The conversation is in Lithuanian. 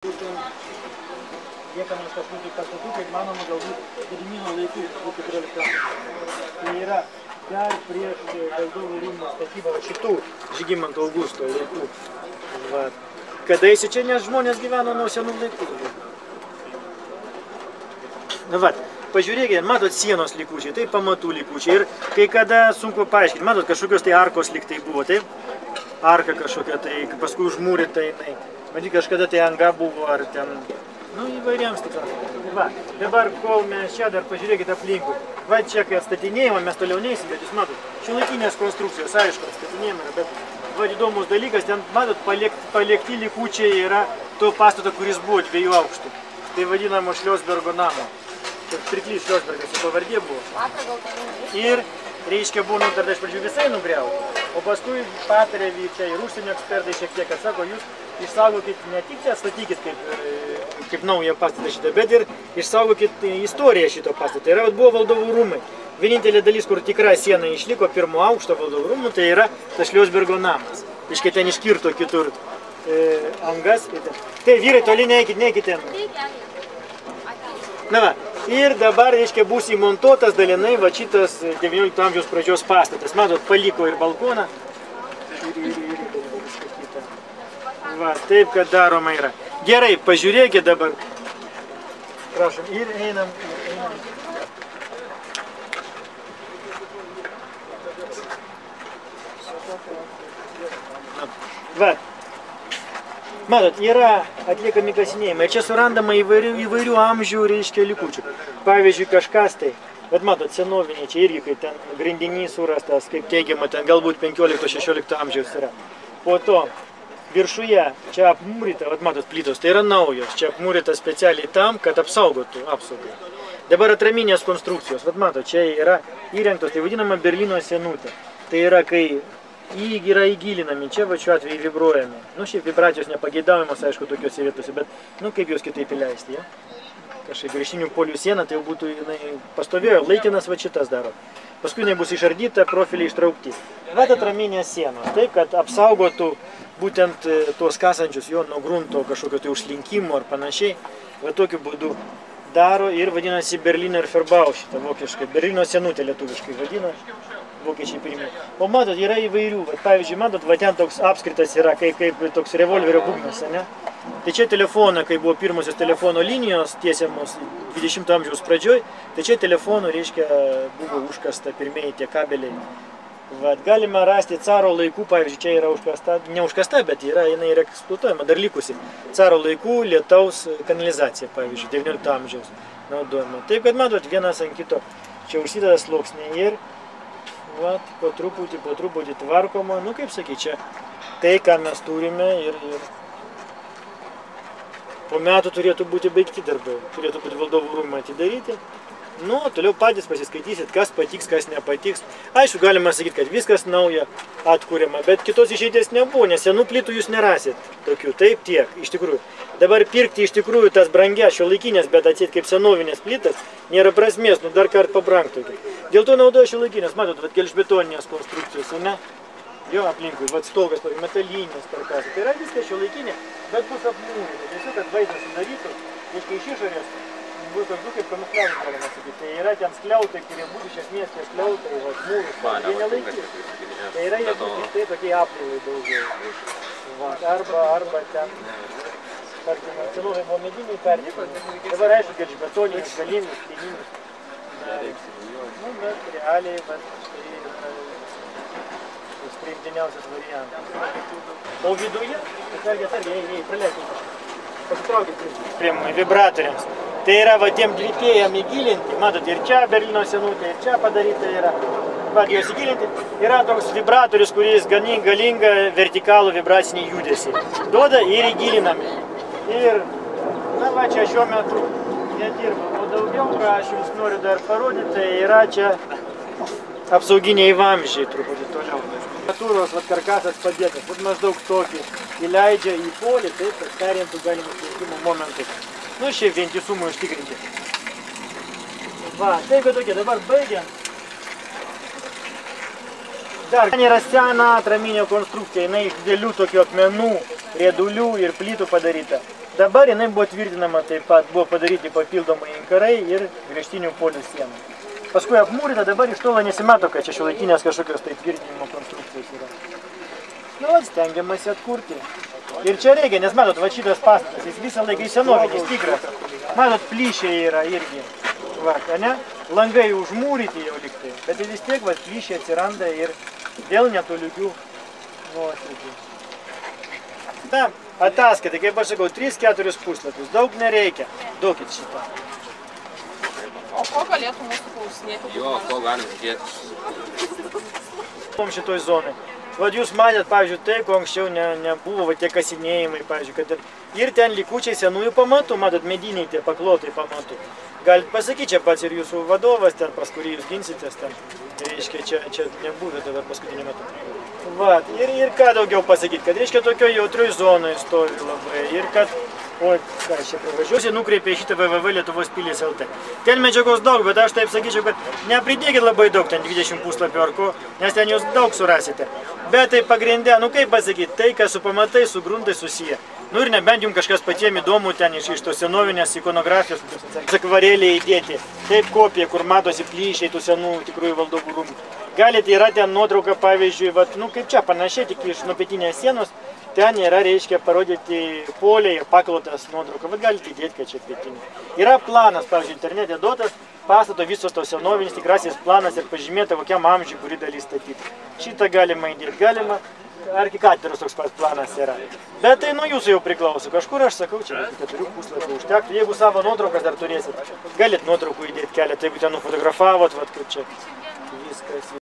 Liekamas kažkokių pastatų, kaip manoma, galbūt Gedimino laikų 14 amžiaus. Tai yra dar prieš Valdovų rūmų statybą šitų Žygimanto Augusto laikų. Va. Kadaise čia nes žmonės gyveno nuo senų laikų. Na va, pažiūrėkite, matot sienos likučiai, tai pamatų likučiai. Ir kai kada sunku paaiškinti, matot, kažkokios tai arkos liktai buvo, taip? Arka kažkokia, tai paskui užmūryta jinai. Matyt, kažkada tai anga buvo, ar ten, nu, įvairiems tikrai. Va, dabar, kol mes čia dar pažiūrėkite aplinkui. Va, čia, kai atstatinėjimą, mes toliau neisim, bet jūs matot, šiuolaikinės konstrukcijos, aišku, atstatinėjimą yra, bet va, įdomus dalykas, ten, matot, palikti likučiai yra to pastato, kuris buvo 2 aukštų. Tai vadinamo Šliosbergo namo. Pirklys Šliosbergas, jo pavardė buvo. Ir, reiškia, buvo nutarta iš pradžių visai nugriauti. O paskui patarė čia ir užsienio ekspertai šiek tiek, kad sako, jūs išsaugokit ne tik čia statykit kaip naują pastatą šitą, bet ir išsaugokit istoriją šito pastato. Tai yra, buvo Valdovų rūmai. Vienintelė dalis, kur tikra siena išliko, 1 aukšto Valdovų rūmų, tai yra tas Šliosbergo namas. Iškai ten iškirto kitur angas. Tai vyrai, toli neikit ten. Na va, ir dabar, reiškia, bus įmontuotas dalinai va šitas 19 amžiaus pradžios pastatas. Matot, paliko ir balkoną. Ir viską kitą. Va, taip, kad daroma yra. Gerai, pažiūrėkit dabar. Prašom, ir einam. Va. Matot, yra atliekami kasinėjimai. Ir čia surandama įvairių amžių, reiškia, likučių. Pavyzdžiui, kažkas tai, bet matot, senoviniai, čia irgi, kaip ten grindinys surastas, kaip teigiama, ten galbūt 15-16 amžiaus yra. Po to, viršuje, čia apmūryta, vat matot, plytos, tai yra naujos, čia apmūryta specialiai tam, kad apsaugotų apsaugai. Dabar atraminės konstrukcijos, vat matot, čia yra įrengtos, tai vadinama Berlyno senutė. Tai yra, kai yra įgilinami, čia va šiuo atveju vibruojami. Nu, šiaip vibracijos nepageidavimas, aišku, tokiuose vietose, bet, nu, kaip jos kitaip įleisti, ja? Kažkaip viršinių polių siena, tai jau būtų, jinai pastovėjo, laikinas va šitas daro. Paskui jinai bus išardyta, profiliai ištraukti. Va atraminės sienos, taip, kad apsaugotų būtent tuos kasančius jo nuo grunto kažkokio tai užslinkimo ar panašiai. Va tokiu būdu daro ir vadinasi Berliner Verbau, šitą vokiškai. Berlyno senutė lietuviškai vadina. Vokiečiai pirmi. O matot, yra įvairių. Pavyzdžiui, matot, va ten toks apskritas yra, kaip toks revolverio būgnas, ne? Tai čia telefoną, kai buvo pirmosios telefono linijos tiesiamos 20 amžiaus pradžioj, tai čia telefonų, reiškia, buvo užkasta pirmieji tie kabeliai. Va, galima rasti caro laikų, pavyzdžiui, čia yra užkasta, ne užkasta, bet yra, jinai yra eksploatuojama, dar likusi. Caro laikų lietaus kanalizacija, pavyzdžiui, 19 amžiaus naudojama. Taip, kad matot, vienas ant kito, čia užsideda sluoksniai ir vat, po truputį tvarkoma, nu kaip sakyt, čia tai, ką mes turime ir po metų turėtų būti baigti darbai, turėtų būti Valdovų rūmai atidaryti. Nu, toliau patys pasiskaitysit, kas patiks, kas nepatiks. Aišku, galima sakyti, kad viskas nauja atkuriama, bet kitos išeities nebuvo, nes senų plytų jūs nerasit tokių, taip tiek, iš tikrųjų. Dabar pirkti iš tikrųjų tas brangias šiuolaikinės, bet atseit kaip senovinės plytas, nėra prasmės, nu dar kart pabrangtų. Dėl to naudoja šiuolaikinės, matot, gelžbetoninės konstrukcijos, ne? Jo aplinkui, vat stogas, metalinės karkasai. Tai yra viskas šiuolaikinė, bet bus apmūryta. Tiesiog, kad vaizdas sudarytų, reiškia iš išorės, bus toks kaip kamufliažas, galima sakyti. Tai yra ten skliautai, kurie būtų iš esmės tie skliautai, vat mūrus, jie nelaikys. Tai yra jie būtų tik tai tokie apdailai daugiau. Arba ten, tarkim, senovai buvo mediniai perdėti. Dabar aišku, gelžbetoninis, galinis, pieninis. Nu, bet realiai, priimtiniausias variantas. O viduje, atsargiai, praleikite. Pasitraukit priemonį vibratoriams. Tai yra va tiem dvipėjam įgilinti, matot, ir čia Berlyno senutė, ir čia padaryta yra. Va, jos įgilinti, yra toks vibratorius, kuris galinga vertikalų vibracinį judesį. Duoda ir įgilinami. Ir, na va, čia šiuo metu nedirba. O daugiau, ką aš jums noriu dar parodyti, tai yra čia apsauginiai vamzdžiai truputį toliau. Natūros karkasas padėtas, vat maždaug tokį įleidžia į polį, taip, kad perimtų galimus veikimo momentus. Nu, šiaip vientisumui užtikrinti. Va, taip, kad tokie, dabar baigiant. Dar ten yra sena atraminė konstrukcija, jinai iš didelių tokių akmenų, riedulių ir plytų padaryta. Dabar jinai buvo tvirtinama, taip pat buvo padaryti papildomai inkarai ir griežtinių polių sienų. Paskui apmūryta, dabar iš tolo nesimato, kad čia šiuolaikinės kažkokios tai tvirtinimo konstrukcijos yra. Nu, stengiamasi atkurti. Ir čia reikia, nes matot, va šitas pastatas, jis visą laiką senovinis, tikras. Matot, plyšiai yra irgi. Va, ne? Langai užmūryti jau liktai, bet vis tiek va, plyšiai atsiranda ir dėl netolygių nuosėdžių. Ta ataskaita, kaip aš sakau, 3-4 puslapius, daug nereikia, duokit šitą. O ko galėtų mūsų klausinėti? Jo, ko galim tikėtis? Šitoj zonai. Vat jūs matėt, pavyzdžiui, tai, ko anksčiau nebuvo, va, tie kasinėjimai, pavyzdžiui, kad ir ten likučiai senųjų pamatų, matot, mediniai tie paklotai pamatų. Galit pasakyti, čia pats ir jūsų vadovas, ten, pas kurį jūs ginsitės, ten, reiškia, čia nebuvę dabar paskutiniu metu. Vat, ir ką daugiau pasakyti, kad, reiškia, tokio jautrioj zonoje stovi labai, ir kad, oi, ką aš čia pravažiuosiu, nukreipė šitą www Lietuvos pilys LT. Ten medžiagos daug, bet aš taip sakyčiau, kad nepridėkit labai daug, ten 20 puslapių ar ko, nes ten jūs daug surasite. Bet tai pagrindė, nu kaip pasakyti, tai, kas su pamatai, su gruntai susiję. Nu ir nebent jums kažkas patiem įdomu ten iš tos senovinės ikonografijos, akvarėliai įdėti. Taip kopija, kur matosi plyšiai tų senų tikrųjų valdovų rūmų. Galite, yra ten nuotrauka, pavyzdžiui, vat, nu kaip čia panašiai, tik iš nuo pietinės sienos, ten yra, reiškia, parodyti poliai ir paklotas nuotrauka, vat galite įdėti, kad čia pietinė. Yra planas, pavyzdžiui, internete duotas, pastato visos tos senovinis tikrasis planas ir pažymėta, kokiam amžiui, kuri dalis statyti. Šitą galima įdėti, galima, arkikatedros toks pats planas yra. Bet tai nuo jūsų jau priklauso, kažkur aš sakau, čia 4 puslapių užtektų. Jeigu savo nuotraukas dar turėsit, galit nuotraukų įdėti keletą, jeigu ten nufotografavot, vat kaip čia viskas.